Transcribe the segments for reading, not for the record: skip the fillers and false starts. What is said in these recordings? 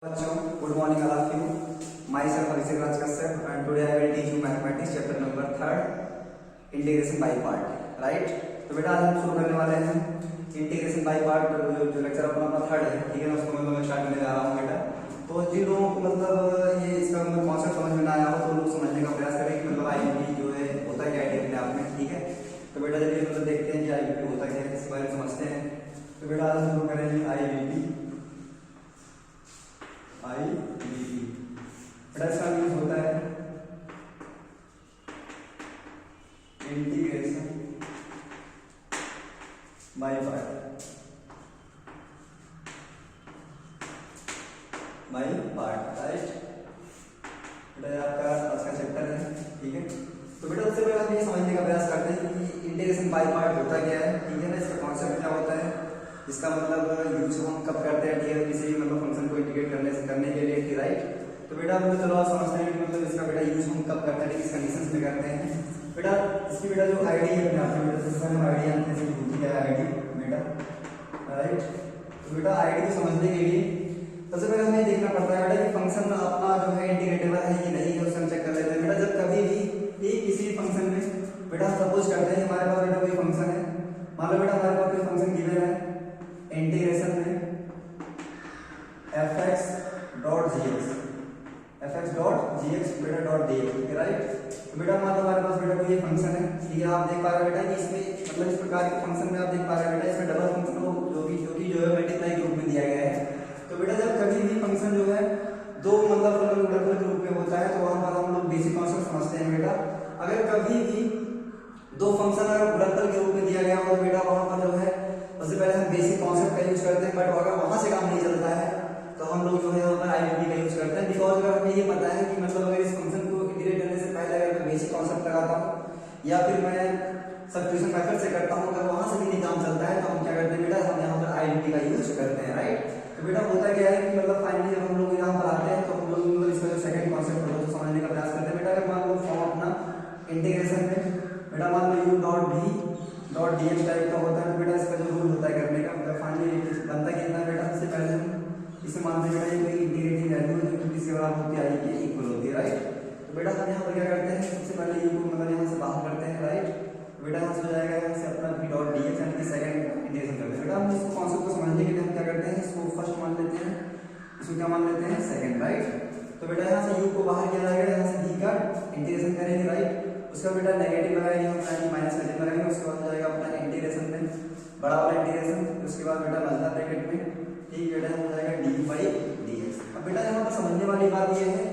बच्चों, good morning all of you. Myself Abhishek Raj Kashyap and today I will teach you mathematics chapter number 3 integration by part. Right? तो बेटा आज हम शुरू करने वाले हैं इंटीग्रेशन बाय पार्ट जो लेक्चर अपना थर्ड है, ठीक है ना, उसको मैं स्टार्ट करने जा रहा हूँ बेटा। तो जिन लोगों को मतलब ये इसका कॉन्सेप्ट समझ में ना आया हो तो लोग समझने का प्रयास करें कि मतलब आईबीपी जो है होता क्या है अपने आप में, ठीक है। तो बेटा जब ये मतलब देखते हैं कि आईबीपी होता क्या है, इस बारे में समझते हैं। तो बेटा आज हम शुरू करेंगे आईबीपी बेटा इसका मीन्स होता है इंटीग्रेशन बाय पार्ट। राइट बेटा आपका आज का चैप्टर है, ठीक है। तो बेटा सबसे पहले हम ये समझने का प्रयास करते हैं कि इंटीग्रेशन बाय पार्ट होता क्या है, ठीक है ना, इसका कॉन्सेप्ट क्या होता है, इसका मतलब यूज हम कब करते हैं, ठीक है, किसी मतलब फंक्शन को इंटीग्रेट करने के लिए, राइट। तो बेटा मतलब चलो आप समझते हैं कि मतलब इसका बेटा यूज हम कब करते हैं, किस कंडीशंस में करते हैं। बेटा इसकी बेटा जो आईडी है अपने आप में बेटा सबसे पहले हम आईडी जानते हैं होती है आईडी बेटा, राइट। तो बेटा आईडी को समझने के लिए सबसे पहले हमें देखना पड़ता है बेटा कि फंक्शन अपना जो है इंटीग्रेटेबल है कि नहीं है, उसको हम चेक कर लेते हैं। बेटा जब कभी भी किसी फंक्शन में बेटा सपोज करते हैं हमारे पास बेटा कोई फंक्शन है, मान लो बेटा हमारे पास कोई फंक्शन गिवन है इंटीग्रेशन में fx.gx बेटा डॉट dx, राइट। तो बेटा मान लो हमारे पास बेटा कोई फंक्शन है, ठीक है, आप देख पा रहे हो बेटा कि इसमें मतलब इस प्रकार के फंक्शन में आप देख पा रहे हो बेटा इसमें डबल फंक्शन को जो है मल्टीप्लाई के रूप में दिया गया है। तो बेटा जब कभी भी फंक्शन जो है दो मतलब गुणनफल के रूप में होता है तो वहां पर हम लोग बेसिक कॉन्सेप्ट समझते हैं बेटा। अगर कभी भी दो फंक्शन अगर गुणनफल के रूप में दिया गया हो तो बेटा वहां पर जो है सबसे पहले हम बेसिक कॉन्सेप्ट का यूज करते हैं। बट अगर वहां से काम नहीं चलता है तो हम लोग जो है यहाँ पर आईबीपी का यूज करते हैं। बिकॉज अगर हमें ये पता है कि मतलब अगर इस फंक्शन को इंटीग्रेट करने से पहले अगर मैं बेसिक कॉन्सेप्ट लगाता हूँ या फिर मैं सब्स्टिट्यूशन मेथड से करता हूँ, अगर वहां से भी नहीं काम चलता है तो हम क्या करते हैं बेटा, हम यहाँ पर आईबीपी का यूज करते हैं, राइट। तो बेटा होता क्या है कि मतलब फाइनली जब हम लोग यहाँ पर आते हैं तो हम लोग मतलब इसका जो सेकंड कॉन्सेप्ट होता है तो समझने का प्रयास करते हैं। बेटा अगर मान लो फॉर्म अपना इंटीग्रेशन में बेटा मान लो u dot v dot dx type का होता है, तो बेटा इसका जो रूल होता है करने का मतलब फाइनली बनता कितना बेटा, सबसे पहले हम इसे मानते हैं बेटा ये कोई इंटीग्रेटिंग वैल्यू है जो कि किसी बराबर होती है i के इक्वल होती है, राइट। तो बेटा हम यहाँ पर क्या करते हैं, सबसे पहले u को मतलब यहाँ से बाहर करते हैं, राइट। तो बेटा यहाँ से हो जाएगा यहाँ से अपना v डॉट dx यानी कि सेकंड इंटीग्रेशन करते हैं। बेटा हम इसको कॉन्सेप्ट को समझने के लिए हम क्या करते हैं, इसको फर्स्ट मान लेते हैं, इसको क्या मान लेते हैं, सेकंड, राइट। तो बेटा यहाँ से u को बाहर किया जाएगा, यहाँ से v का इंटीग्रेशन करेंगे, राइट। उसका बेटा नेगेटिव लगाएंगे हम यानी माइनस का चिन्ह लगाएंगे, उसके बाद हो जाएगा अपना इंटीग्रेशन में बड़ा वाला इंटीग्रेशन, उसके बाद बेटा मल्टीप्लाई ब्रैकेट में, ठीक बेटा हो जाएगा dy by dx। अब बेटा यहाँ पर समझने वाली बात ये है,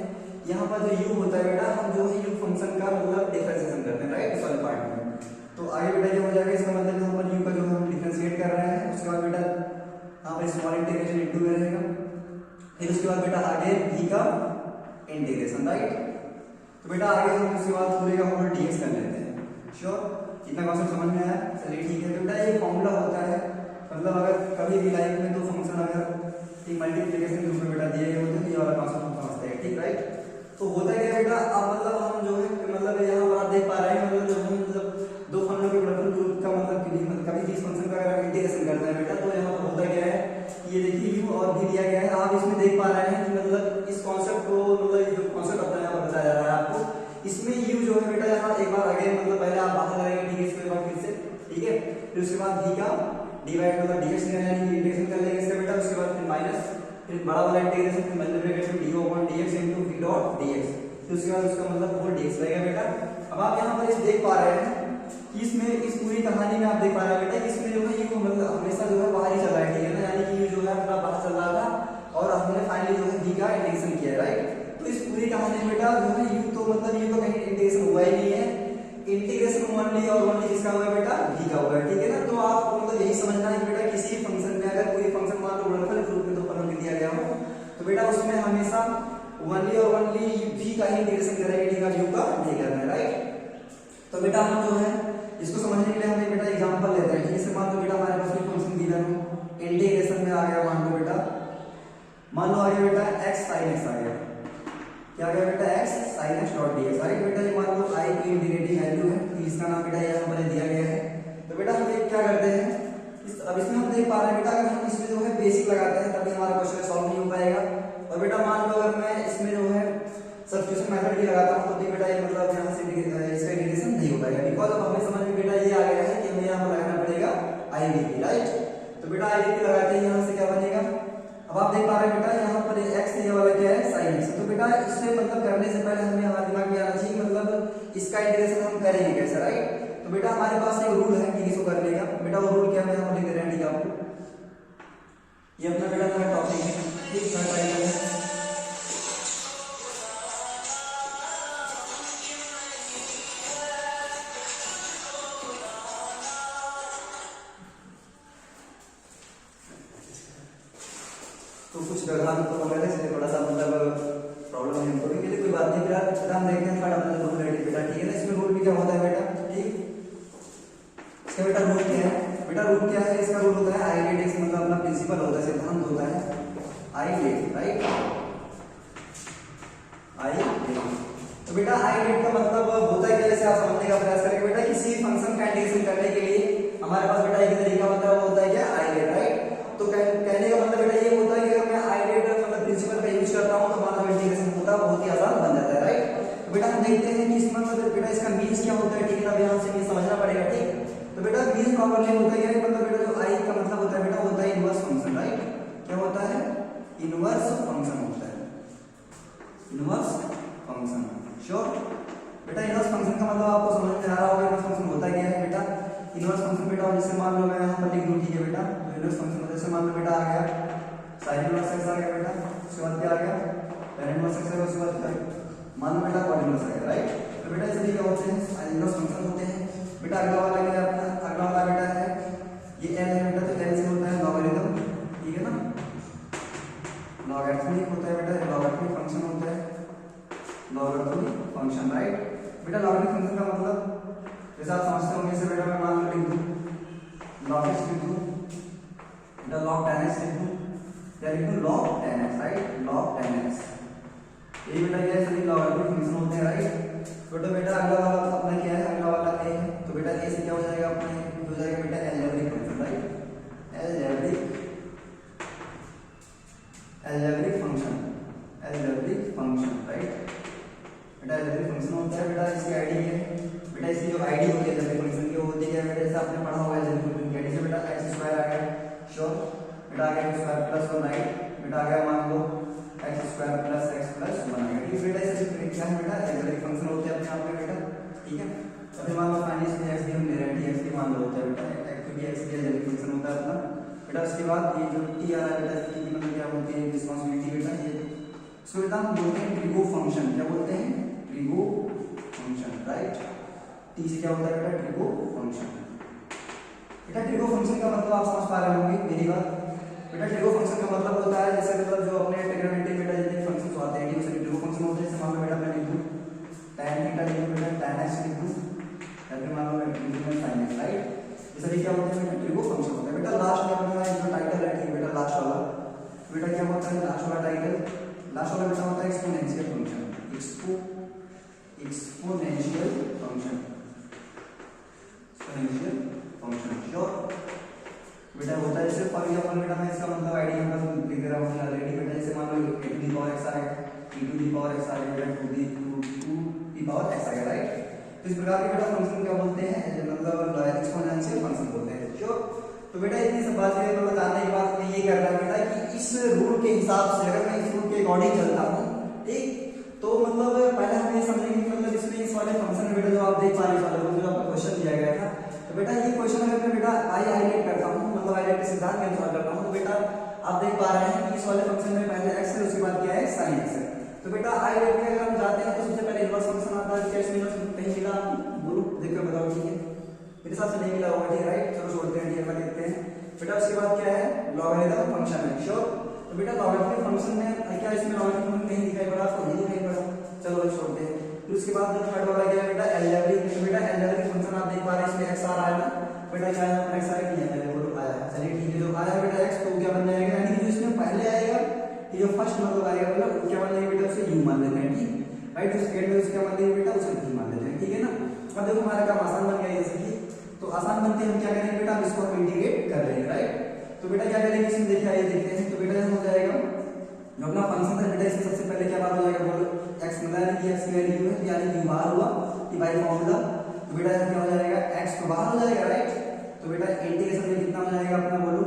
यहाँ पर जो u होता है बेटा हम जो है u फंक्शन का मतलब डिफरेंशिएशन करते हैं, राइट, सॉल्व पार्ट में। तो आगे बेटा ये हो जाएगा, इसका मतलब यहाँ पर u का जो हम डिफरेंशिएट कर रहे हैं, उसके बाद बेटा यहाँ पर स्मॉल इंटीग्रेशन इनटू में रहेगा, फिर उसके बाद बेटा आगे v का इंटीग्रेशन, राइट। तो बेटा आगे हम उसके बाद पूरे का होल dx कर लेते हैं। श्योर, कितना कॉन्सेप्ट समझ में आया, चलिए ठीक है। तो बेटा ये फॉर्मूला होता है मतलब अगर कभी भी लाइफ में दो फंक्शन अगर एक मल्टीप्लिकेशन के रूप में बेटा दिए गए होते हैं तो ये वाला कॉन्सेप्ट हम समझते हैं, ठीक, राइट। तो होता है क्या बेटा, अब मतलब हम जो है मतलब यहाँ पर आप देख पा रहे हैं मतलब जब हम मतलब दो फंक्शनों के गुणनफल ग्रुप का मतलब कभी भी इस फंक्शन का अगर इंटीग्रेशन करते हैं बेटा तो यहाँ पर होता क्या है, ये देखिए u और v दिया गया है, आप इसमें देख पा रहे हैं कि मतलब इस कॉन्सेप्ट को मतलब जो कॉन्सेप्ट अपना यहाँ पर बताया जा रहा है आपको, इसमें u जो है बेटा यहाँ एक बार आगे मतलब पहले आप बाहर लगाएंगे, ठीक है, इसके बाद फिर से, ठीक है, फिर उसके बाद v का डिवाइड मतलब dx यानी कि इंटीग्रेशन कर लेंगे इसका बेटा, उसके बाद फिर माइनस, फिर बड़ा वाला इंटीग्रेशन, फिर मल्टीप्लाई ब्रैकेट में dy upon dx into v dot dx, फिर उसके बाद उसका मतलब होल dx रहेगा बेटा। अब आप यहाँ पर इस देख पा रहे हैं कि इसमें इस पूरी कहानी में आप देख पा रहे हैं बेटा इसमें जो है u मतलब हमेशा जो है बाहर ही चल रहा है, ठीक है ना, यानी कि u जो है अपना बाहर चल रहा था और हमने फाइनली जो है v का इंटीग्रेशन किया है, राइट। तो इस पूरी कहानी में बेटा जो है u तो मतलब u तो कहीं इंटीग्रेशन हुआ ही नहीं है, इंटीग्रेशन ओनली और ओनली किसका हुआ है बेटा, v का हुआ है, ठीक है ना। तो आपको मतलब यही समझना है कि बेटा किसी फंक्शन में अगर कोई फंक्शन मान लो गुणनफल के रूप में दो फलन दिया गया हो तो बेटा उसमें हमेशा ओनली और ओनली v का ही इंटीग्रेशन करेंगे, ठीक है, u का नहीं करना है, राइट। तो बेटा हम जो है इसको समझने के लिए हम एक बेटा एग्जांपल लेते हैं, ठीक है। मान लो बेटा हमारे पास कोई फंक्शन गिवन हो इंटीग्रेशन में आ गया, मान लो बेटा आ गया बेटा x sin x आ गया, क्या आ गया बेटा x sin x dot dx, right. बेटा ये मान लो i की इंटीग्रेटिंग वैल्यू है, इसका नाम बेटा यहाँ पर दिया गया है। तो बेटा हम क्या करते हैं, अब इसमें हम देख पा रहे हैं बेटा अगर हम इसमें जो है बेसिक लगाते हैं तभी हमारा क्वेश्चन सॉल्व नहीं हो पाएगा, और तो बेटा मान लो अगर मैं इसमें जो है सब्स्टिट्यूशन मेथड भी लगाता हूं तो भी बेटा ये मतलब यहां से इसका इंटीग्रेशन नहीं हो पाएगा, बिकॉज़ अब हमें समझ में बेटा ये आ गया है कि हमें यहां पर लगाना पड़ेगा IDP, राइट। तो बेटा IDP लगाते हैं यहां से क्या बनेगा, अब आप देख पा रहे हैं बेटा यहां पर x ये वाला क्या है sin x। तो बेटा इससे मतलब करने से पहले हमें हमारे दिमाग में आना चाहिए मतलब इसका इंटीग्रेशन हम करेंगे कैसे, राइट। तो बेटा हमारे पास एक रूल है कि इसको करने का, बेटा वो रूल क्या है हम लिख दे रहे हैं, ठीक है आपको, ये अपना बेटा थर्ड टॉपिक है, ठीक, थर्ड टाइटल है। तो कुछ जगह तो हमें इसलिए थोड़ा सा मतलब प्रॉब्लम है हमको, लेकिन कोई बात नहीं। फिर हम देखते हैं थर्ड अपना रूल है बेटा, ठीक है ना। इसमें रूल भी क्या होता है बेटा, ठीक, इसका बेटा रूल क्या है, बेटा रूल क्या है, इसका रूल होता है आई डेट, मतलब अपना प्रिंसिपल होता है, सिद्धांत होता है आई डेट, राइट, आई डेट। तो बेटा आई डेट का मतलब होता है क्या, जैसे आप समझने का प्रयास करेंगे बेटा, किसी फंक्शन का इंटीग्रेशन करने के लिए हमारे पास बेटा एक तरीका होता है, वो होता है क्या आई डेट, राइट। तो कहने का मतलब बेटा ये होता है कि अगर मैं आई डेट मतलब प्रिंसिपल का यूज करता हूं तो हमारा जो इंटीग्रेशन होता है बहुत ही आसान बन जाता है, राइट। तो बेटा हम देखते हैं कि इसमें मतलब बेटा इसका मीन्स क्या होता है, ठीक है, अब यहां से मीन्स समझना पड़ेगा, ठीक। तो बेटा मीन्स प्रॉपर्ली होता है मतलब बेटा जो आई का मतलब होता है बेटा होता है इनवर्स फंक्शन, राइट। क्या होता है, इनवर्स फंक्शन होता है, इनवर्स फंक्शन, श्योर। बेटा इनवर्स फंक्शन का मतलब आपको समझ में आ रहा होगा, इनवर्स फंक्शन होता क्या है बेटा। इनवर्स फंक्शन बेटा जैसे मान लो मैं यहां पर लिख दूं, ठीक है बेटा, तो इनवर्स फंक्शन जैसे मान लो बेटा आ गया sin इनवर्स x आ गया बेटा, उसके बाद क्या आ गया tan इनवर्स x, उसके बाद क्या मान लो बेटा cot इनवर्स आ गया, राइट। तो बेटा इसलिए क्या होते हैं sin इनवर्स फंक्शन होते हैं बेटा। अगला वाला क्या है अपना, अगला वाला बेटा है ये n है बेटा, तो n से होता है लॉगरिथम, ठीक है ना, लॉगरिथमिक होता है बेटा, लॉगरिथमिक फंक्शन होता है, लॉगरिथमिक फंक्शन, राइट। बेटा लॉगरिथमिक फंक्शन का मतलब जैसे आप समझते होंगे, जैसे बेटा मैं मान लो लिख दूं log x लिख दूं बेटा, log tan x लिख दूं या लिख दूं log tan x, right, log tan x, ये बेटा क्या है, सभी लॉगरिथमिक फंक्शन होते हैं, राइट। तो बेटा अगला वाला अपना क्या है, अगला वाला a है, तो बेटा a से क्या हो जाएगा अपना, हो जाएगा बेटा algebraic function, right, algebraic function, algebraic function, right. बेटा अलजेब्रिक फंक्शन होता है बेटा, इसकी आईडी है बेटा, इसकी जो आईडी होती है अलजेब्रिक फंक्शन की होती है बेटा, जैसे आपने पढ़ा होगा अलजेब्रिक फंक्शन की आईडी से बेटा x स्क्वायर आ गया, श्योर बेटा, आ गया स्क्वायर प्लस 1, राइट। बेटा आ गया मान लो x square plus x plus 1 आ गया, ठीक बेटा। इसे क्या है बेटा अलजेब्रिक फंक्शन होते हैं अपने आप में बेटा, ठीक है। अभी मान लो फाइनली इसमें x भी हम ले रहे हैं, x भी मान लो होता है बेटा, क्योंकि x भी अलजेब्रिक फंक्शन होता है अपना बेटा। उसके बाद ये जो t आ रहा है बेटा, इसकी मतलब क्या बोलते हैं, रिस्पांसिबिलिटी बेटा, ये इसको बेटा हम बोलते हैं ट्रिगो फंक्शन, क्या बोलते हैं, ट्रिगो फंक्शन, राइट। टी से क्या होता है बेटा, ट्रिगो फंक्शन। बेटा ट्रिगो फंक्शन का मतलब आप समझ पा रहे होंगे मेरी बात। बेटा ट्रिगो फंक्शन का मतलब होता है जैसे मतलब जो अपने ट्रिग्नोमेट्री बेटा जितने फंक्शंस होते हैं, उसे ट्रिगो फंक्शन होते हैं। जैसे मान लो बेटा मैं लिख दूं tan थीटा लिख दूं बेटा, tan x लिख दूं या फिर मान लो मैं लिख दूं sin x, राइट। ये सभी क्या होते हैं बेटा, ट्रिगो फंक्शन होता है बेटा। लास्ट में अपना जो टाइटल है, ठीक बेटा, लास्ट वाला बेटा क्या होता है, लास्ट वाला टाइटल, लास्ट वाला बेटा होता है exponential function, exponential function, exponential function, sure बेटा होता है। जैसे फॉर एग्जांपल बेटा मैं इसका मतलब आईडी यहाँ पर लिख दे रहा हूँ ऑलरेडी बेटा, जैसे मान लो a to the power x आ गया, e to the power x आ गया बेटा, टू द पावर x आ गया, राइट। तो इस प्रकार के बेटा फंक्शन क्या बोलते हैं, मतलब एक्सपोनेंशियल फंक्शन बोलते हैं, श्योर। तो बेटा इतनी सब बातें मतलब जानने के बाद मैं ये कर रहा हूँ बेटा कि इस रूल के हिसाब से अगर मैं इस रूल के अकॉर्डिंग चलता हूँ, ठीक, तो मतलब पहले हम ये समझेंगे कि मतलब इसमें इस वाले फंक्शन में बेटा जो आप देख पा रहे हो, जो आपको क्वेश्चन दिया गया था, तो बेटा ये क्वेश्चन अगर मैं बेटा हाईलाइट करता हूँ, मतलब हाईलाइट के सिद्धांत के अनुसार करता हूँ, तो बेटा आप देख पा रहे हैं कि इस वाले फंक्शन में पहले x है, उसके बाद क्या है sin x है। तो बेटा हाईलाइट में अगर हम जाते हैं तो सबसे पहले इनवर्स फंक्शन आता है, कैसे इनवर्स कहीं मिला बोलो, देखकर बताओ, ठीक है, मेरे साथ से नहीं मिला होगा, ठीक है, राइट, चलो छोड़ते हैं, ठीक है, देखते हैं बेटा। उसके बाद क्या है, लॉगरिथम फंक्शन है, श्योर। तो बेटा लॉगरिथमिक फंक्शन में क्या इसमें लॉगरिथम फंक्शन नहीं दिखाई पड़ा, आपको नहीं दिखाई पड़ा, चलो भाई छोड़ते हैं। फिर उसके बाद जो थर्ड वाला क्या है बेटा, अलजेब्रिक। तो बेटा अलजेब्रिक फंक्शन आप देख पा रहे हैं, इसमें x आ रहा है ना बेटा, क्या है x आ रहा है, नहीं बोलो आया, चलिए ठीक है, जो आया बेटा x तो क्या बन जाएगा, यानी कि जो इसमें पहले आएगा, ये जो फर्स्ट मतलब आएगा बेटा, क्या मान लेंगे बेटा, उसे u मान लेते हैं, ठीक, राइट। जो सेकंड में उसे क्या मान लेंगे बेटा, उसे v मान लेते हैं, ठीक है ना। अब देखो हमारा काम आसान बन गया जैसे कि, तो आसान बनते हम क्या करेंगे बेटा, इसको हम इंटीग्रेट कर लेंगे, राइट। तो बेटा क्या करेंगे इसमें, देखिए आइए देखते हैं। तो बेटा हो जाएगा जो अपना फंक्शन था बेटा इसमें सबसे पहले क्या बात हो जाएगा बोलो, x मिला है कि x में वैल्यू है यानी कि बाहर हुआ कि बाई फॉर्मूला, तो बेटा क्या हो जाएगा x तो बाहर हो जाएगा राइट, तो बेटा इंटीग्रेशन में कितना हो जाएगा अपना बोलो,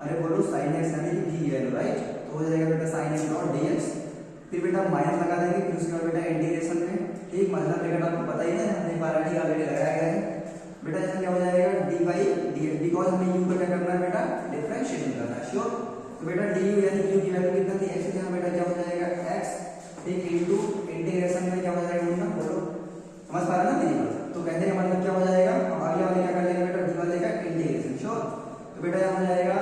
अरे बोलो sin x यानी कि v वैल्यू राइट, तो हो जाएगा बेटा sin x डॉट dx, फिर बेटा माइनस लगा देंगे, फिर उसके बाद बेटा इंटीग्रेशन में ठीक मतलब ब्रैकेट आपको पता ही है हमने पार्टी ऑलरेडी लगाया गया है बेटा, इसमें क्या हो जाएगा D by D x, because हमें यू का क्या करना है बेटा डिफरेंशिएशन करना है श्योर, तो बेटा डी यू यानी यू की वैल्यू कितना थी x, यहाँ बेटा क्या हो जाएगा x ठीक इनटू इंटीग्रेशन में क्या हो जाएगा उनका बोलो, समझ पा रहे ना मेरी बात, तो कहने का मतलब क्या हो जाएगा, अब आगे वाले क्या कर लेंगे बेटा डी वाले का इंटीग्रेशन श्योर, तो बेटा यहाँ हो जाएगा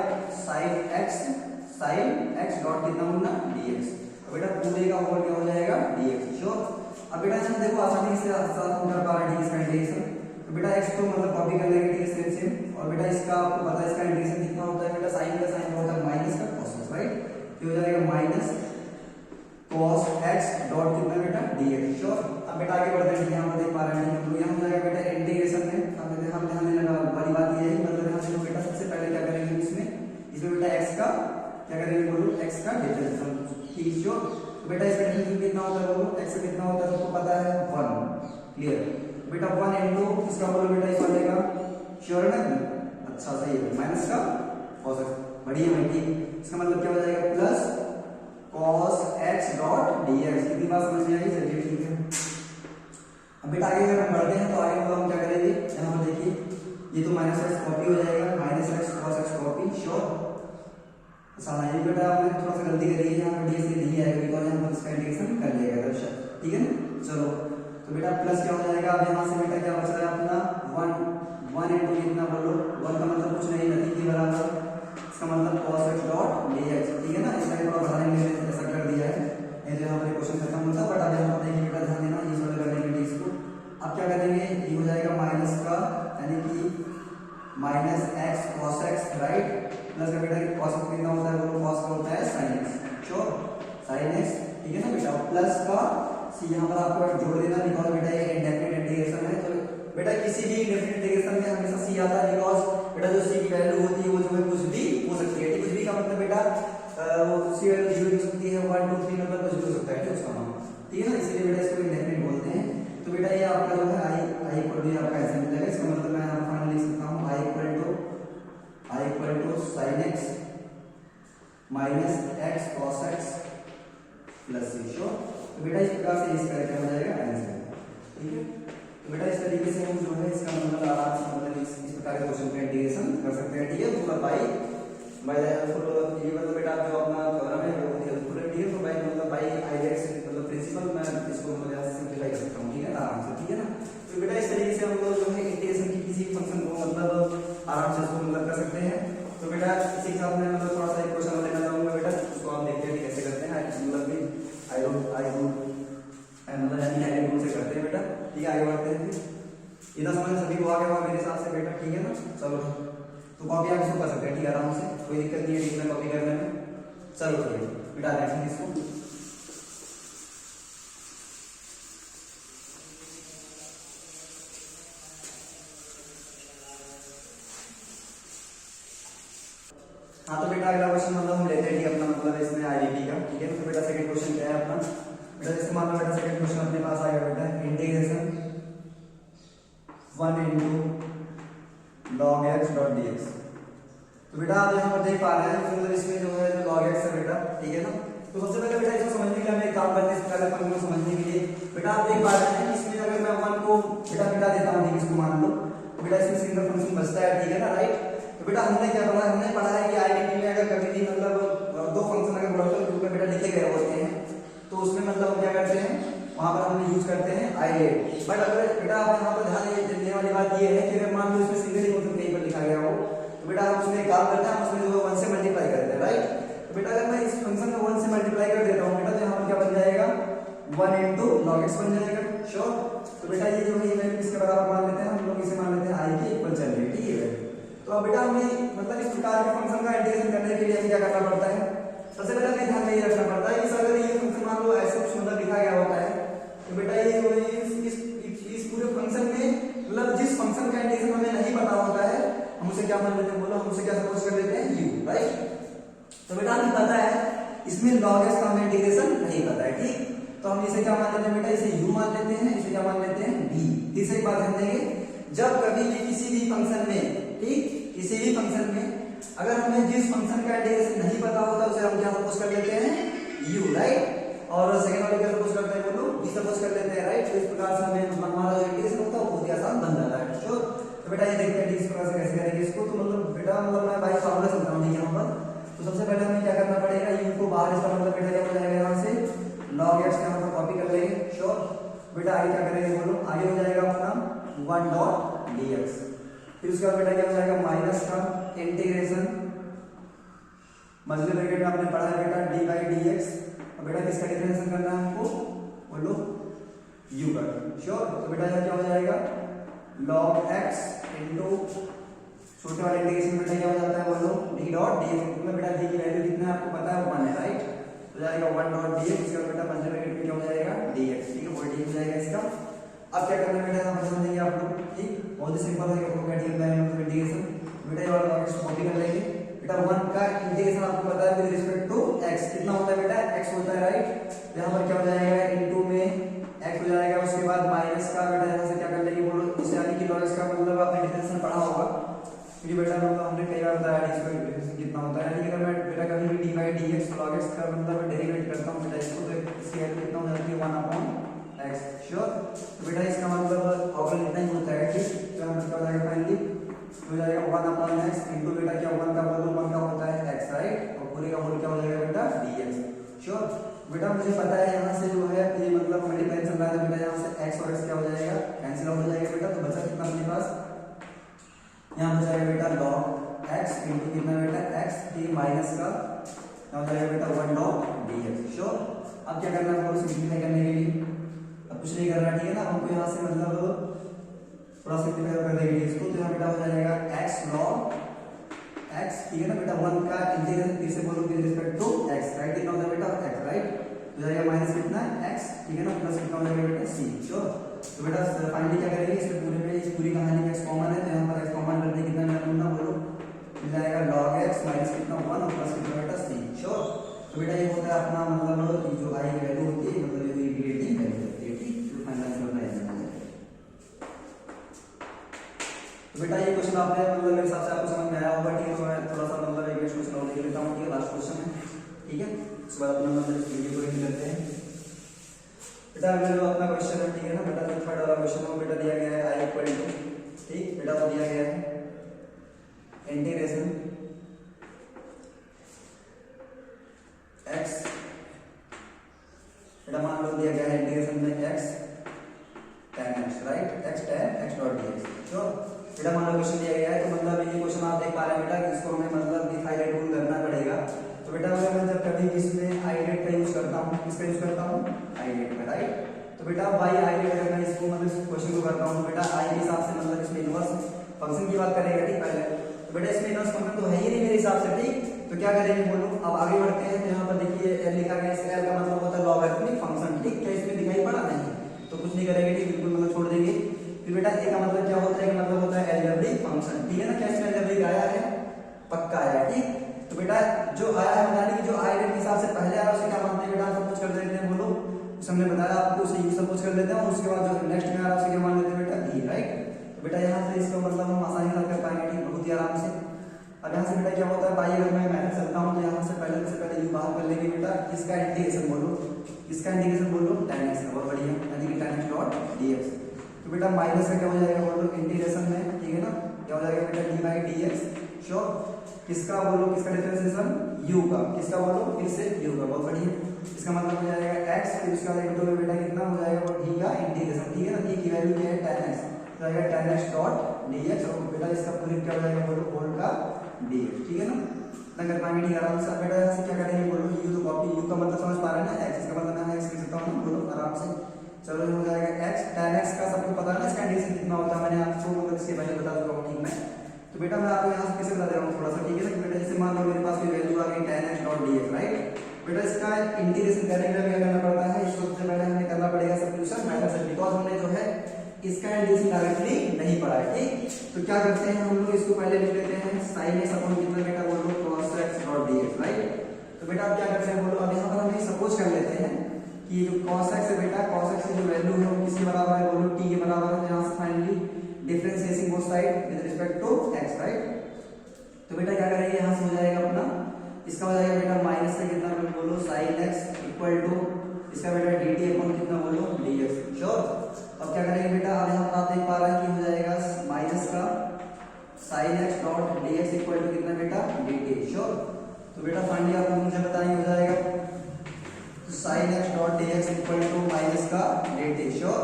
sin x डॉट कितना होना dx, तो बेटा पूरे का होल क्या हो जाएगा dx श्योर। अब बेटा हम देखो आसानी से हम कर पा रहे हैं इसका इंटीग्रेशन, तो बेटा x को मतलब कॉपी कर लेंगे ठीक है सेम, और बेटा इसका आपको पता है इसका इंटीग्रेशन कितना होता है बेटा sin का sin होता है माइनस का cos x राइट, तो हो जाएगा माइनस cos x डॉट कितना बेटा dx श्योर। अब बेटा आगे बढ़ते हैं, यहाँ पर देख पा रहे हैं तो यहाँ हो जाएगा बेटा इंटीग्रेशन में हम ध्यान देने वाली बात ये है मतलब यहाँ से बेटा सबसे पहले क्या करेंगे इसमें बेटा x का क्या करेंगे बोलो x का डिफरेंशियल ठीक है श्योर, तो बेटा इसका डिफरेंशियल कितना होता है बोलो x से कितना होता है सबको पता है 1 क्लियर, बेटा 1 इनटू इसका बोलो बेटा इस वाले का श्योर है ना, अच्छा सही है माइनस का cos x बढ़िया भाई ठीक, इसका मतलब क्या हो जाएगा plus cos x dot dx, कितनी बात समझ में आई चलिए ठीक है। अब बेटा आगे अगर हम बढ़ते हैं तो आगे हम क्या करेंगे यहाँ पर देखिए ये तो माइनस x कॉपी हो जाएगा minus x cos x copy sure, अच्छा हाँ ये बेटा आपने थोड़ा सा गलती करी है यहाँ पर dx नहीं आएगा बिकॉज यहाँ पर इसका इंटीग्रेशन कर लिया गया दर्शक ठीक है ना, चलो तो बेटा प्लस क्या हो जाएगा, अब यहाँ से बेटा क्या बच रहा है अपना 1 इनटू कितना बोलो 1 का मतलब कुछ नहीं नथी के बराबर, इसका मतलब cos x डॉट dx ठीक है ना, इसका थोड़ा बढ़ाने के लिए ऐसा कर दिया है, ये जो यहाँ पर क्वेश्चन खत्म होता बट अब यहाँ पर देखिए बेटा ध्यान देना इस वाले करने के लिए इसको अब क्या करेंगे ये हो जाएगा माइनस का यानी कि minus x cos x right, plus का बेटा cos x कितना होता है बोलो cos का होता है sin x sure sin x ठीक है ना बेटा, प्लस का c यहाँ पर आपको जोड़ देना बिकॉज बेटा ये इंडेफिनिट इंटीग्रेशन है, तो बेटा किसी भी इंडेफिनिट इंटीग्रेशन में हमेशा c आता है बिकॉज बेटा जो c की वैल्यू होती है वो जो है कुछ भी हो सकती है, कुछ भी का मतलब बेटा वो c वैल्यू 0 हो सकती है 1 2 3 मतलब कुछ भी हो सकता है उसका नाम ठीक है ना, इसलिए बेटा इसको इंडेफिनिट बोलते हैं, तो बेटा ये आपका जो है i इक्वल टू आपका ऐसे मिलेगा, इसका मतलब मैं यहाँ फाइनल लिख सकता हूँ i equal to sin x minus x cos x plus c sure, तो बेटा इस प्रकार से इसका क्या हो जाएगा आंसर ठीक है, तो बेटा इस तरीके से हम जो है इसका मतलब आराम से मतलब इस प्रकार के क्वेश्चन का इंटीग्रेशन कर सकते हैं ठीक है, तो बाई हेल्पफुल ये मतलब बेटा जो अपना थ्योरम है वो हेल्पफुल है ठीक है, तो बाई मतलब बाई आइडियस मतलब प्रिंसिपल मैं इसको मतलब यहाँ से सिंपलीफाई कर सकता हूँ ठीक है आराम से ठीक है ना, तो बेटा इस तरीके से हम लोग जो है इंटीग्रेशन की किसी फंक्शन को मतलब आराम से उसको मतलब कर सकते हैं, तो बेटा इसी के साथ मैं मतलब थोड़ा सा एक क्वेश्चन लेना चाहूंगा बेटा उसको आप देखते हैं कैसे करते हैं मतलब भी आई मतलब यानी डायरेक्ट रूल से करते हैं बेटा ठीक है, आगे बढ़ते हैं इतना समझ सभी को आ गया होगा मेरे हिसाब से बेटा ठीक है ना, चलो तो कॉपी आप इसको कर सकते हैं ठीक है आराम से कोई दिक्कत नहीं है ठीक है कॉपी करने में, चलो ठीक है बेटा देखें इसको हाँ, तो बेटा अगला क्वेश्चन मतलब हम लेते हैं ठीक अपना मतलब इसमें आईडीटी का ठीक है, तो बेटा सेकंड क्वेश्चन क्या है अपना बेटा जैसे मान लो बेटा सेकंड क्वेश्चन अपने पास आ गया बेटा integration 1 into log x dot dx, तो बेटा आप यहाँ पर देख पा रहे हैं मतलब इसमें जो है जो log x है बेटा ठीक है ना, तो सबसे पहले बेटा इसको समझने के लिए हमें एक काम करते हैं, इससे पहले फंक्शन को समझने के लिए बेटा आप देख पा रहे हैं कि इसमें अगर मैं 1 को बेटा मिटा देता हूँ ठीक है, इसको मान लो तो बेटा इसमें सिंगल फंक्शन बचता है ठीक है ना राइट, तो बेटा हमने क्या पढ़ा है, हमने पढ़ा है कि आईडीटी में अगर कभी भी मतलब दो फंक्शन अगर बढ़कर ग्रुप में बेटा लिखे गए होते हैं तो उसमें मतलब हम क्या करते हैं वहां पर हम यूज करते हैं आईडेट, बट अगर बेटा आप यहाँ पर ध्यान देने वाली बात ये है कि अगर मान लो इसमें सिंगल ही फंक्शन कहीं पर लिखा गया हो तो बेटा हम उसमें काम करते हैं, हम उसमें जो 1 से मल्टीप्लाई करते हैं राइट, तो बेटा अगर मैं इस फंक्शन को 1 से मल्टीप्लाई कर देता हूँ बेटा तो यहाँ पर क्या बन जाएगा 1 इनटू log x बन जाएगा श्योर, तो बेटा ये जो है वैल्यू किसके बराबर मान लेते हैं हम लोग, इसे मान लेते हैं i के इक्वल चल रही है ठीक है, तो अब बेटा हमें मतलब इस प्रकार के फंक्शन का इंटीग्रेशन करने के लिए हमें क्या करना पड़ता है, सबसे पहले हमें ध्यान में ये रखना पड़ता है कि अगर ये फंक्शन मान लो ऐसे कुछ मतलब लिखा गया होता है तो बेटा ये जो इस पूरे फंक्शन में मतलब जिस फंक्शन का इंटीग्रेशन हमें नहीं पता होता है हम उसे क्या मान लेते हैं बोलो, हम उसे क्या सपोज कर लेते हैं u राइट, तो बेटा हमें पता है इसका हमें इंटीग्रेशन नहीं पता है, ठीक। तो हम इसे क्या मान लेते हैं बेटा, इसे u मान लेते हैं, इसे क्या मान लेते हैं v। तीसरी बात ध्यान देंगे, जब कभी भी किसी भी फंक्शन में, ठीक, किसी भी फंक्शन में अगर हमें जिस फंक्शन का इंटीग्रेशन नहीं पता होता उसे हम क्या सपोज कर लेते हैं u, राइट। और सेकंड वाले क्या सपोज करते हैं बोलो, v सपोज कर लेते हैं, राइट। तो इस प्रकार से हमें हमारा जो इंटीग्रेशन होता है वो बहुत ही आसान बन जाता है। श्योर। तो बेटा ये देखते हैं इस प्रकार से कैसे करेंगे इसको। तो मतलब बेटा मतलब मैं भाई फार्मूला समझा रहा हूँ यहाँ पर। तो सबसे पहले हमें क्या करना पड़ेगा, u को बाहर, इसका मतलब बेटा क्या हो जाएगा यहाँ से log x का मतलब कॉपी कर लेंगे। श्योर। बेटा आगे क्या करेंगे बोलो, आगे हो जाएगा अपना 1 डॉट dx, फिर उसका बेटा क्या हो जाएगा माइनस का इंटीग्रेशन, मल्टीप्लाई ब्रैकेट में आपने पढ़ा है बेटा dy dx। अब बेटा किसका डिफरेंशिएशन करना है हमको, बोलो u का। श्योर। तो बेटा यहाँ क्या हो जाएगा log x इनटू छोटे वाले इंटीग्रेशन बेटा क्या हो जाता है बोलो d डॉट dx में। बेटा d की वैल्यू कितना है आपको पता है, 1 है, राइट। तो जाएगा 1 डॉट dx, इसका बेटा मल्टीप्लाई ब्रैकेट में क्या हो जाएगा dx, ठीक है, वो d हो जाएगा इसका। अब क्या करना है बेटा, हम समझेंगे आप लोग, ठीक, बहुत ही सिंपल है। आपको क्या दिया है मतलब इंटीग्रेशन, बेटा ये वाला log x कॉपी कर लेंगे। बेटा 1 का इंटीग्रेशन आपको पता है विद रिस्पेक्ट टू x कितना होता है बेटा, x होता है, राइट। यहाँ पर क्या हो जाएगा इनटू में x हो जाएगा, उसके बाद माइनस का बेटा यहाँ से क्या कर लेंगे बोलो, इसे यानी कि log x का मतलब आपने डिफरेंशिएशन पढ़ा होगा, क्योंकि बेटा मतलब हमने कई बार बताया है इसका डिफरेंशिएशन कितना होता है। यानी कि अगर मैं बेटा कभी भी dy dx log x का मतलब डेरिवेट करता हूँ बेटा इसको, तो इसकी वैल्यू कितना हो जाती है 1/x। श्योर। तो बेटा इसका मतलब अवकलन इतना ही होता है, ठीक। तो हम क्या हो जाएगा फाइनली हो जाएगा 1/x इनटू बेटा क्या 1 का बोलो 1 का होता है x, राइट। और पूरे का होल क्या हो जाएगा बेटा dx। श्योर। बेटा मुझे पता है यहाँ से जो है ये मतलब मल्टीप्लाई चल रहा है, बेटा यहाँ से x और x क्या हो जाएगा कैंसिल आउट हो जाएगा बेटा। तो बचा कितना अपने पास, यहाँ हो जाएगा बेटा log x इनटू कितना बेटा x, ठीक, माइनस का क्या हो जाएगा बेटा 1 डॉट dx। श्योर। अब क्या करना है सिंपलीफाई करने के लिए, अब कुछ नहीं करना, ठीक है ना। हमको यहाँ से मतलब थोड़ा सिंपलीफाई कर देंगे इसको। तो यहाँ बेटा हो जाएगा x log x, ठीक है ना बेटा 1 का इंटीग्रेशन फिर से बोलो with respect to x, right. कितना हो जाएगा बेटा x, राइट। तो जाएगा माइनस कितना x, ठीक है ना, प्लस कितना हो जाएगा बेटा c। श्योर। तो बेटा फाइनली क्या करेंगे, इसके पूरे में इस पूरी कहानी में x कॉमन है, तो यहाँ पर x कॉमन करते कितना मिला बोलो, मिल जाएगा log x माइनस कितना 1 और प्लस कितना बेटा c। श्योर। तो बेटा ये होता है अपना मतलब जो i की वैल्यू होती है, मतलब ये इंटीग्रेटिंग वैल्यू होती है, ठीक। तो फाइनल आंसर होता है। तो बेटा ये क्वेश्चन आपने मतलब मेरे हिसाब से आपको समझ में आया होगा, ठीक है। तो मैं थोड़ा सा मतलब एक क्वेश्चन और देख लेता हूँ, ठीक है, लास्ट क्वेश्चन है, ठीक है। उसके बाद अपना मतलब इस वीडियो को एंड करते हैं। बेटा मेरा जो अपना क्वेश्चन है, ठीक है ना बेटा, जो थर्ड वाला क्वेश्चन है वो बेटा दिया गया है i इक्वल टू, ठीक बेटा, वो दिया गया है इंटीग्रेशन x, बेटा मान लो दिया गया है इंटीग्रेशन में x tan x, right, x tan x dot dx। तो बेटा मान लो क्वेश्चन दिया गया है, तो मतलब ये क्वेश्चन आप देख पा रहे हैं बेटा कि इसको हमें मतलब डिफाइनाइट रूल करना पड़ेगा। तो बेटा अगर मैं जब कभी इसमें आइडेट का यूज करता हूँ, किसका यूज करता हूँ आइडेट का, राइट। तो बेटा बाई आइडेट अगर मैं इसको मतलब इस क्वेश्चन को करता हूँ, तो बेटा आई के हिसाब से मतलब इसमें इनवर्स फंक्शन की बात करेगा, ठीक। पहले तो बेटा इसमें इनवर्स फंक्शन तो है ही नहीं मेरे हिसाब से, ठीक। तो क्या करेंगे बोलो, अब आगे बढ़ते हैं। तो यहाँ पर देखिए एल लिखा गया, इसका एल का मतलब होता है लॉगरिथमिक फंक्शन, ठीक। क्या इसमें दिखाई पड़ा नहीं, तो कुछ नहीं करेंगे, ठीक, बिल्कुल मतलब छोड़ देंगे। फिर बेटा ए का मतलब क्या होता है, मतलब होता है अलजेब्रिक फंक्शन, ठीक है ना। क्या इसमें अलजेब्रिक आया है, पक्का आया, ठीक। तो बेटा जो आया है बताने की, जो आइडेट के हिसाब से पहले आया उसे क्या मानते हैं बेटा, सब कुछ कर देते हैं बोलो, उसे हमने बताया आपको, उसे यू सब कुछ कर लेते हैं। और उसके बाद जो नेक्स्ट में आ रहा है उसे क्या मान लेते हैं बेटा ई, राइट। तो बेटा यहाँ से इसको मतलब हम आसानी से कर पाएंगे, ठीक, बहुत ही आराम से। अब यहाँ से बेटा क्या होता है, बाई अगर मैं मैथ चलता हूँ तो यहाँ से पहले यू बाहर कर लेंगे बेटा, इसका इंटीग्रेशन बोलो, इसका इंटीग्रेशन बोलो tan x, बहुत बढ़िया, यानी कि tan x डॉट dx। तो बेटा माइनस का क्या हो जाएगा बोलो इंटीग्रेशन में, ठीक है ना, क्या हो जाएगा बेटा dy dx। श्योर। किसका बोलो, किसका डिफरेंशिएशन u का, किसका बोलो फिर से u का, बहुत बढ़िया। इसका मतलब हो जाएगा x, फिर उसका इनटू में बेटा कितना हो जाएगा वो d का इंटीग्रेशन, ठीक है ना। d की वैल्यू क्या है tan x, तो आएगा tan x डॉट dx। और बेटा इसका पूरी क्या हो जाएगा बोलो होल का dx, ठीक है ना। इतना कर पाएंगे, ठीक, आराम से। बेटा यहाँ से क्या करेंगे बोलो, u तो कॉपी, u का मतलब समझ पा रहे हैं ना, x, इसका मतलब मैं x लिख सकता हूँ बोलो आराम से। चलो हो जाएगा x tan x का सबको पता है ना, इसका इंटीग्रेशन कितना होता है, मैंने आपको मतलब इसके पहले बता चुका हूँ, ठीक। मैं तो बेटा मैं आपको यहाँ से कैसे बता दे रहा हूँ थोड़ा सा, ठीक है ना। बेटा जैसे मान लो मेरे पास कोई वैल्यू आ गई tan x dot dx, right. बेटा इसका इंटीग्रेशन करने के लिए क्या करना पड़ता है, इसको सबसे पहले हमें करना पड़ेगा सब्स्टिट्यूशन मेथड से, बिकॉज हमने जो है इसका इंटीग्रेशन डायरेक्टली नहीं पढ़ा है, ठीक। तो क्या करते हैं हम लोग, इसको पहले लिख लेते हैं sin x अपॉन कितना बेटा बोलो cos x dot dx, right. तो बेटा आप क्या करते हैं बोलो, अब यहाँ पर हम ये सपोज कर लेते हैं कि ये जो cos x है बेटा, cos x की जो वैल्यू है वो किसके बराबर है बोलो, t के बराबर है। यहाँ से finally differentiating both side with respect to x, right. तो बेटा क्या करेंगे, यहाँ से हो जाएगा अपना, इसका हो जाएगा बेटा माइनस से कितना बोलो sin x इक्वल टू इसका बेटा dt अपॉन कितना बोलो dx, श्योर। अब क्या करेंगे बेटा, अब यहाँ पर आप देख पा रहे हैं कि हो जाएगा माइनस का sin x dot dx equal to कितना बेटा dt, श्योर। तो बेटा फाइनली आप मुझे बताएंगे हो जाएगा तो sin x dot dx equal to minus का dt, श्योर।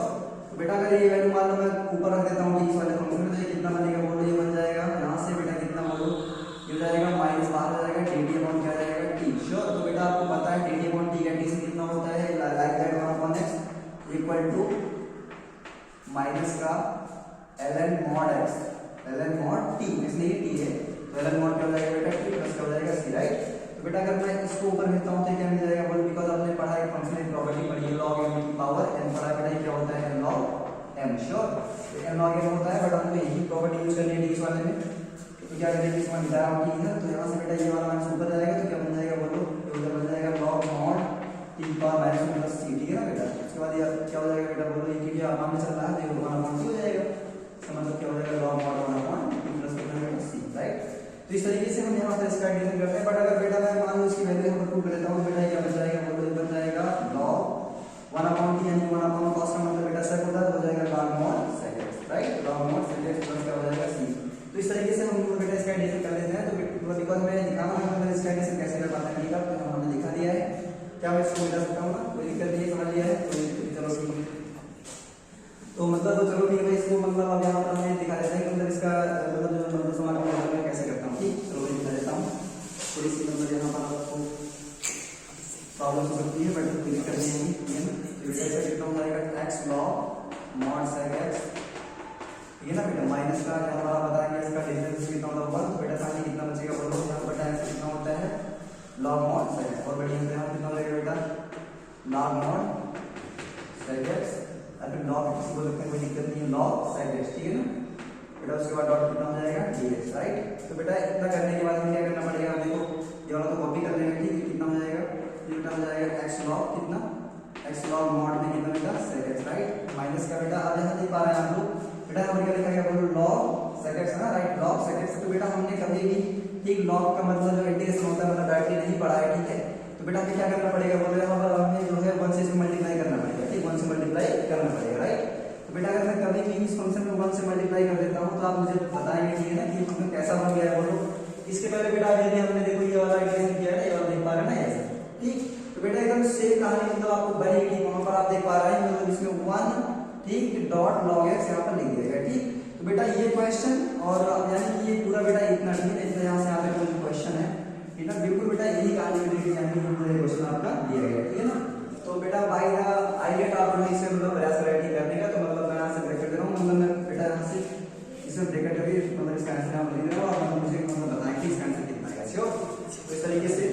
तो बेटा अगर ये वैल्यू मान लो मैं ऊपर रख देता हूँ इस वाले फंक्शन में, तो ये कितना बनेगा बोलो, ये बन जाएगा यहाँ से बेटा कितना बोलो, ये हो जाएगा माइनस बाहर हो जाएगा dt अपॉन क्या जाएगा t, श्योर। तो बेटा आपको पता है dt अपॉन t का t से कितना होता है, like that 1 upon x equal to minus का ln mod x ln mod t, इसलिए ये t है तो ln mod क्या हो जाएगा बेटा t प्लस क्या हो जाएगा c, राइट। तो बेटा अगर मैं इसको ऊपर लिखता हूं तो क्या मिल जाएगा बोलो, बिकॉज़ आपने पढ़ा है फंक्शन की प्रॉपर्टी पढ़ी है log m की पावर n, पढ़ा बेटा क्या होता है log m, श्योर। तो n log m होता है, बट हमको यही प्रॉपर्टी यूज करनी है इस वाले में। तो क्या करेंगे, इसमें लिखा है t है, तो यहां से बेटा ये वाला माइनस ऊपर जाएगा तो क्या बन जाएगा बोलो, तो उधर बन जाएगा log mod t power minus plus c, ठीक है ना बेटा। उसके बाद ये क्या हो जाएगा बेटा बोलो, ये क्योंकि आप में चल रहा है तो 1 अपॉन c हो जाएगा, इसका मतलब क्या हो जाएगा log mod 1 upon t plus कितना बेटा c, राइट। तो इस तरीके से हम यहाँ पर इसका एडिशन करते हैं। बट अगर बेटा मैं मान लो इसकी वैल्यू यहाँ पर पुट कर देता हूँ, बेटा क्या बन जाएगा बोलो, बन जाएगा log 1 अपॉन t, यानी 1 अपॉन cos का मतलब बेटा sec होता है, तो हो जाएगा log mod sec x, right. log mod sec x plus क्या हो जाएगा c। तो इस तरीके से हम लोग बेटा इसका एडिशन कर लेते हैं। तो बिकॉज़ मैं दिखाना है मतलब इसका एडिशन कैसे कर पाते हैं, ठीक है, तो हमने दिखा दिया है। क्या मैं इसको मिटा सकता हूँ ना, कोई दिक्कत नहीं है, समझ लिया है, चलो ठीक है। तो मतलब चलो ठीक है, इसको मतलब अब यहाँ पर हमें दिखा देते हैं कि मतलब इसका मतलब जो नंबर समान मैं कैसे करता हूँ, ठीक। चलो मैं दिखा देता हूँ, थोड़ी सी मतलब यहाँ पर आपको प्रॉब्लम हो सकती है, बट कोई दिक्कत नहीं होगी, ठीक है ना। तो बेटा इसका कितना हो जाएगा x log mod sec x, ठीक है ना बेटा, माइनस का यहाँ पर आप बताएंगे इसका डिफरेंस कितना होता है 1, तो बेटा फाइनली कितना बचेगा बोलो, यहाँ पर बेटा x कितना होता है log mod sec x, और बढ़िया यहाँ कितना लगेगा बेटा log mod sec x, फिर log x बोल सकते हैं, कोई दिक्कत नहीं है, log sec x, ठीक है ना बेटा। उसके बाद डॉट कितना हो जाएगा dx, राइट। तो बेटा इतना करने के बाद हमें क्या करना पड़ेगा, देखो ये वाला तो कॉपी कर लेंगे, ठीक है, कितना हो जाएगा, ये बेटा हो जाएगा x log कितना, x log mod में कितना बेटा sec x, राइट। माइनस का बेटा अब यहाँ देख पा रहे हैं आप लोग, बेटा हम क्या लिखा गया बोलो log sec x है ना, राइट, log sec x। तो बेटा हमने कभी भी ठीक log का मतलब जो इंटीग्रेशन होता है मतलब डायरेक्टली नहीं पढ़ा है, ठीक है। तो बेटा हमें क्या करना पड़ेगा बोलो, यहाँ पर हमें जो है 1 से इसमें मल्टीप्लाई करना पड़ेगा, ठीक, 1 से मल्टीप्लाई करना पड़ेगा, राइट। तो बेटा अगर मैं कभी भी इस फंक्शन में 1 से मल्टीप्लाई कर देता हूँ तो आप मुझे बताएंगे, ठीक है ना, कि फंक्शन कैसा बन गया है बोलो। इसके पहले बेटा यदि हमने देखो ये वाला इंटीग्रेशन किया है, ये वाला देख पा रहे हैं ना ऐसे, ठीक। तो बेटा एकदम सेम कहानी मतलब आपको बनेगी, वहां पर आप देख पा रहे हैं मतलब इसमें 1 ठीक डॉट log x यहाँ पर लिख दिया, ठीक। तो बेटा ये क्वेश्चन और यानी कि ये पूरा बेटा इतना ठीक है, इसलिए यहाँ से यहाँ पे कोई क्वेश्चन है, ठीक है, बिल्कुल बेटा यही कहानी में यानी पूरा क्वेश्चन आपका दिया गया, ठीक है ना। तो बेटा बाय द आइडिया आप लोग इसे मतलब प्रयास करें ठीक करने का। तो मतलब मैं यहाँ से ब्रैकेट दे रहा हूँ, मतलब मैं बेटा यहाँ से इसमें ब्रैकेट करके मतलब इसका आंसर यहाँ लिख दे रहा हूँ और मतलब मुझे मतलब बताएं कि इसका आंसर कितना आएगा, श्योर। तो इस तरीके से